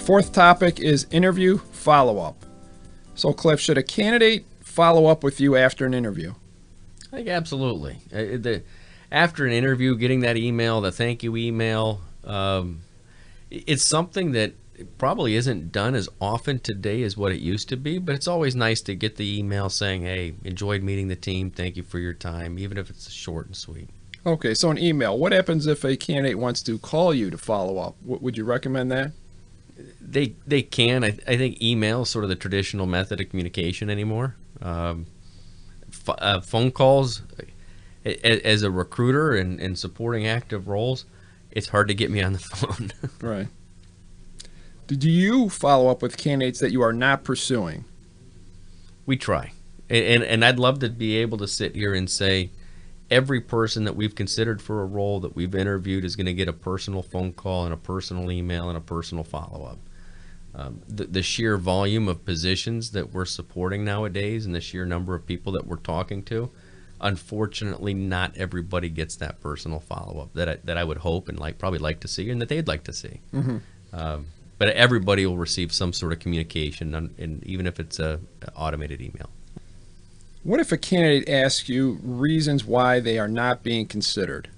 fourth topic is interview follow-up. So, Cliff, should a candidate follow up with you after an interview? I think absolutely. After an interview, getting that email, the thank you email, it's something that probably isn't done as often today as what it used to be, but it's always nice to get the email saying, hey, enjoyed meeting the team, thank you for your time, even if it's short and sweet. Okay, so an email. What happens if a candidate wants to call you to follow up? Would you recommend that? They can. I think email is sort of the traditional method of communication anymore. Phone calls, as a recruiter and supporting active roles, it's hard to get me on the phone. Right. Do you follow up with candidates that you are not pursuing? We try. And I'd love to be able to sit here and say every person that we've considered for a role that we've interviewed is going to get a personal phone call and a personal email and a personal follow-up. The sheer volume of positions that we're supporting nowadays and the sheer number of people that we're talking to, unfortunately, not everybody gets that personal follow-up that I would hope and probably like to see and that they'd like to see. Mm-hmm. But everybody will receive some sort of communication, and even if it's a automated email. What if a candidate asks you reasons why they are not being considered?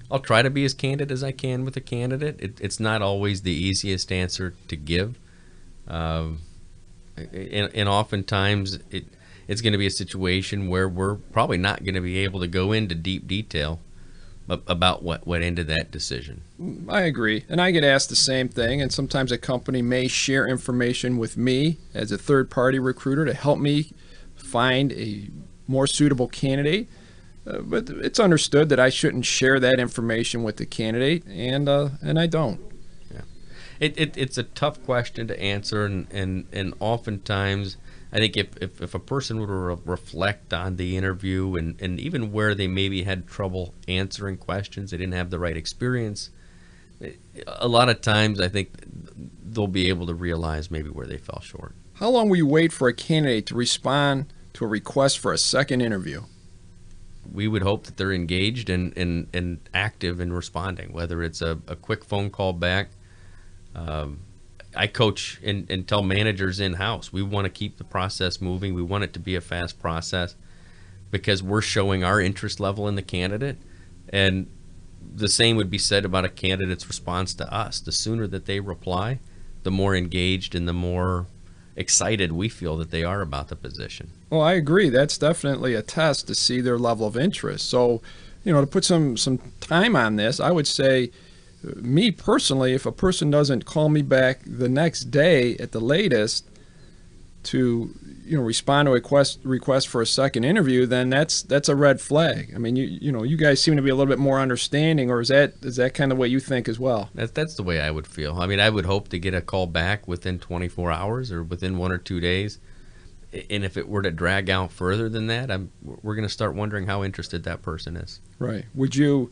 I'll try to be as candid as I can with a candidate. It's not always the easiest answer to give. And oftentimes it's going to be a situation where we're probably not going to be able to go into deep detail about what went into that decision. I agree. And I get asked the same thing. And sometimes a company may share information with me as a third-party recruiter to help me find a more suitable candidate. But it's understood that I shouldn't share that information with the candidate, and I don't. Yeah, it's a tough question to answer, and oftentimes I think if a person were to reflect on the interview and even where they maybe had trouble answering questions, they didn't have the right experience, a lot of times I think they'll be able to realize maybe where they fell short. How long will you wait for a candidate to respond to a request for a second interview? We would hope that they're engaged and active in responding, whether it's a quick phone call back. I coach and tell managers in-house, we want to keep the process moving. We want it to be a fast process because we're showing our interest level in the candidate. And the same would be said about a candidate's response to us. The sooner that they reply, the more engaged and the more excited we feel that they are about the position. Well, I agree. That's definitely a test to see their level of interest. So, to put some time on this, I would say, me personally, if a person doesn't call me back the next day at the latest to, respond to a request for a second interview, then that's a red flag. I mean, you guys seem to be a little bit more understanding, or is that kind of what you think as well? That's the way I would feel. I mean, I would hope to get a call back within 24 hours or within 1 or 2 days. And if it were to drag out further than that, we're going to start wondering how interested that person is. Right. Would you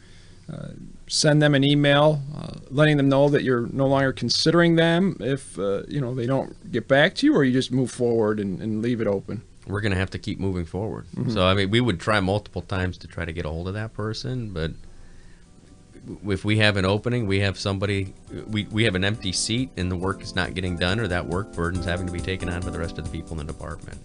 send them an email letting them know that you're no longer considering them if they don't get back to you, or you just move forward and leave it open? We're going to have to keep moving forward. Mm-hmm. So, I mean, we would try multiple times to try to get a hold of that person, but if we have an opening, we have somebody, we have an empty seat and the work is not getting done, or that work burden is having to be taken on by the rest of the people in the department.